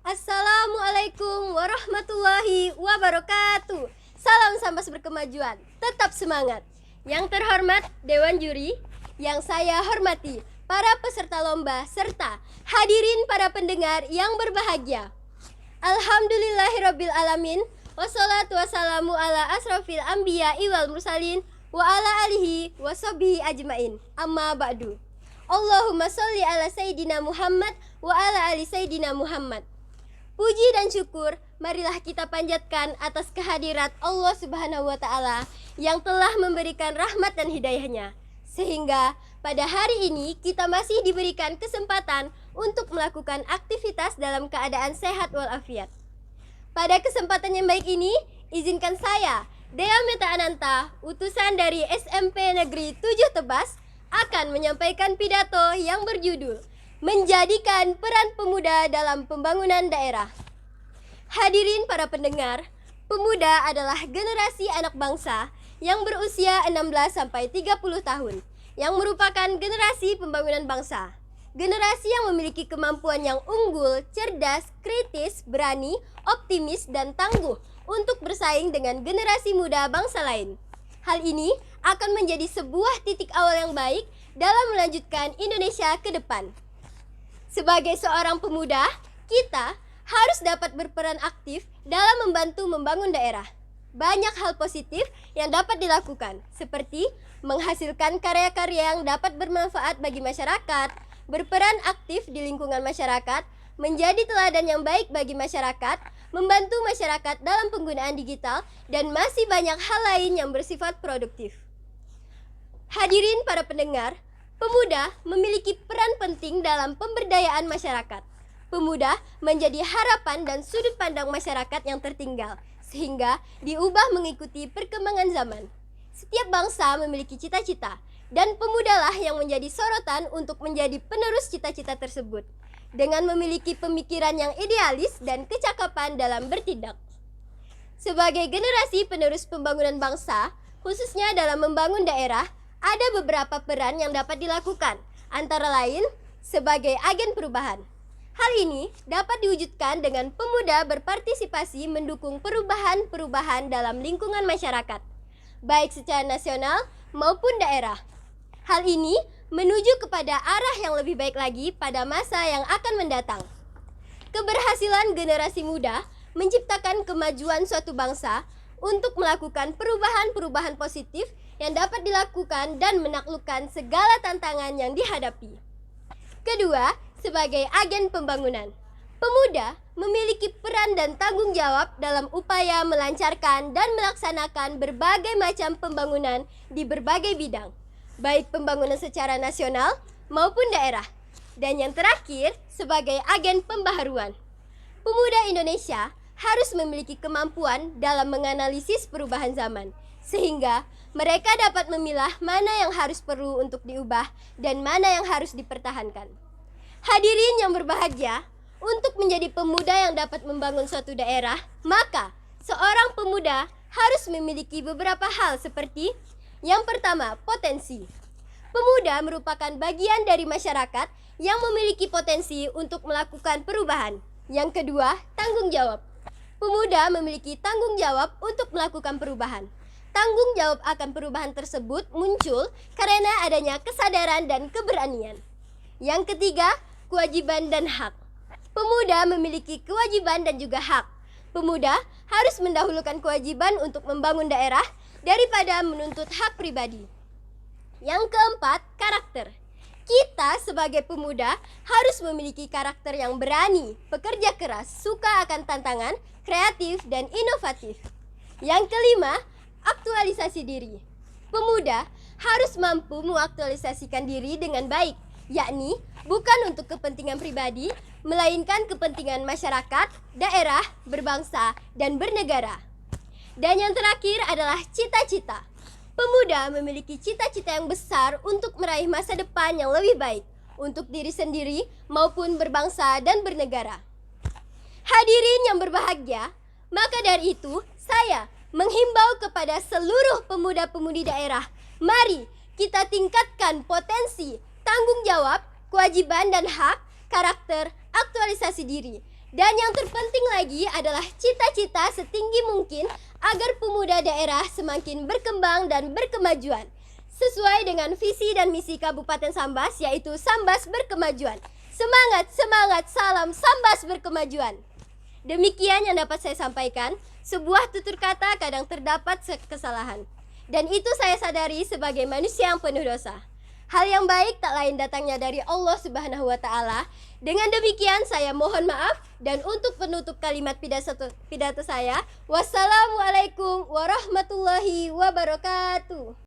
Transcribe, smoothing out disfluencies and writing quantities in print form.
Assalamualaikum warahmatullahi wabarakatuh. Salam Sambas berkemajuan, tetap semangat. Yang terhormat Dewan Juri, yang saya hormati para peserta lomba serta hadirin para pendengar yang berbahagia. Alhamdulillahirabbil alamin, wassalatu wassalamu ala asrofil anbiya wal mursalin wa ala alihi wa sahbihi ajmain. Amma ba'du. Allahumma sholli ala sayyidina Muhammad wa ala ali sayyidina Muhammad. Puji dan syukur marilah kita panjatkan atas kehadirat Allah Subhanahu wa Ta'ala yang telah memberikan rahmat dan hidayahnya, sehingga pada hari ini kita masih diberikan kesempatan untuk melakukan aktivitas dalam keadaan sehat walafiat. Pada kesempatan yang baik ini, izinkan saya, Dea Meta Ananta, utusan dari SMP Negeri 7 Tebas, akan menyampaikan pidato yang berjudul Menjadikan Peran Pemuda dalam Pembangunan Daerah. Hadirin para pendengar, pemuda adalah generasi anak bangsa yang berusia 16-30 tahun, yang merupakan generasi pembangunan bangsa. Generasi yang memiliki kemampuan yang unggul, cerdas, kritis, berani, optimis, dan tangguh untuk bersaing dengan generasi muda bangsa lain. Hal ini akan menjadi sebuah titik awal yang baik dalam melanjutkan Indonesia ke depan. Sebagai seorang pemuda, kita harus dapat berperan aktif dalam membantu membangun daerah. Banyak hal positif yang dapat dilakukan, seperti menghasilkan karya-karya yang dapat bermanfaat bagi masyarakat, berperan aktif di lingkungan masyarakat, menjadi teladan yang baik bagi masyarakat, membantu masyarakat dalam penggunaan digital, dan masih banyak hal lain yang bersifat produktif. Hadirin para pendengar, pemuda memiliki peran penting dalam pemberdayaan masyarakat. Pemuda menjadi harapan dan sudut pandang masyarakat yang tertinggal, sehingga diubah mengikuti perkembangan zaman. Setiap bangsa memiliki cita-cita, dan pemudalah yang menjadi sorotan untuk menjadi penerus cita-cita tersebut, dengan memiliki pemikiran yang idealis dan kecakapan dalam bertindak. Sebagai generasi penerus pembangunan bangsa, khususnya dalam membangun daerah, ada beberapa peran yang dapat dilakukan, antara lain sebagai agen perubahan. Hal ini dapat diwujudkan dengan pemuda berpartisipasi mendukung perubahan-perubahan dalam lingkungan masyarakat, baik secara nasional maupun daerah. Hal ini menuju kepada arah yang lebih baik lagi pada masa yang akan mendatang. Keberhasilan generasi muda menciptakan kemajuan suatu bangsa untuk melakukan perubahan-perubahan positif yang dapat dilakukan dan menaklukkan segala tantangan yang dihadapi. Kedua, sebagai agen pembangunan. Pemuda memiliki peran dan tanggung jawab dalam upaya melancarkan dan melaksanakan berbagai macam pembangunan di berbagai bidang, baik pembangunan secara nasional maupun daerah. Dan yang terakhir, sebagai agen pembaharuan. Pemuda Indonesia harus memiliki kemampuan dalam menganalisis perubahan zaman, sehingga mereka dapat memilah mana yang harus perlu untuk diubah dan mana yang harus dipertahankan. Hadirin yang berbahagia, untuk menjadi pemuda yang dapat membangun suatu daerah, maka seorang pemuda harus memiliki beberapa hal seperti: yang pertama, potensi. Pemuda merupakan bagian dari masyarakat yang memiliki potensi untuk melakukan perubahan. Yang kedua, tanggung jawab. Pemuda memiliki tanggung jawab untuk melakukan perubahan. Tanggung jawab akan perubahan tersebut muncul karena adanya kesadaran dan keberanian. Yang ketiga, kewajiban dan hak. Pemuda memiliki kewajiban dan juga hak. Pemuda harus mendahulukan kewajiban untuk membangun daerah daripada menuntut hak pribadi. Yang keempat, karakter. Kita sebagai pemuda harus memiliki karakter yang berani, pekerja keras, suka akan tantangan, kreatif, dan inovatif. Yang kelima, aktualisasi diri. Pemuda harus mampu mengaktualisasikan diri dengan baik, yakni bukan untuk kepentingan pribadi, melainkan kepentingan masyarakat, daerah, berbangsa, dan bernegara. Dan yang terakhir adalah cita-cita. Pemuda memiliki cita-cita yang besar untuk meraih masa depan yang lebih baik untuk diri sendiri maupun berbangsa dan bernegara. Hadirin yang berbahagia, maka dari itu saya menghimbau kepada seluruh pemuda-pemudi daerah, mari kita tingkatkan potensi, tanggung jawab, kewajiban dan hak, karakter, aktualisasi diri. Dan yang terpenting lagi adalah cita-cita setinggi mungkin agar pemuda daerah semakin berkembang dan berkemajuan. Sesuai dengan visi dan misi Kabupaten Sambas, yaitu Sambas Berkemajuan. Semangat, semangat, salam Sambas Berkemajuan. Demikian yang dapat saya sampaikan. Sebuah tutur kata kadang terdapat kesalahan, dan itu saya sadari sebagai manusia yang penuh dosa. Hal yang baik tak lain datangnya dari Allah Subhanahu wa Ta'ala. Dengan demikian saya mohon maaf, dan untuk penutup kalimat pidato saya, wassalamualaikum warahmatullahi wabarakatuh.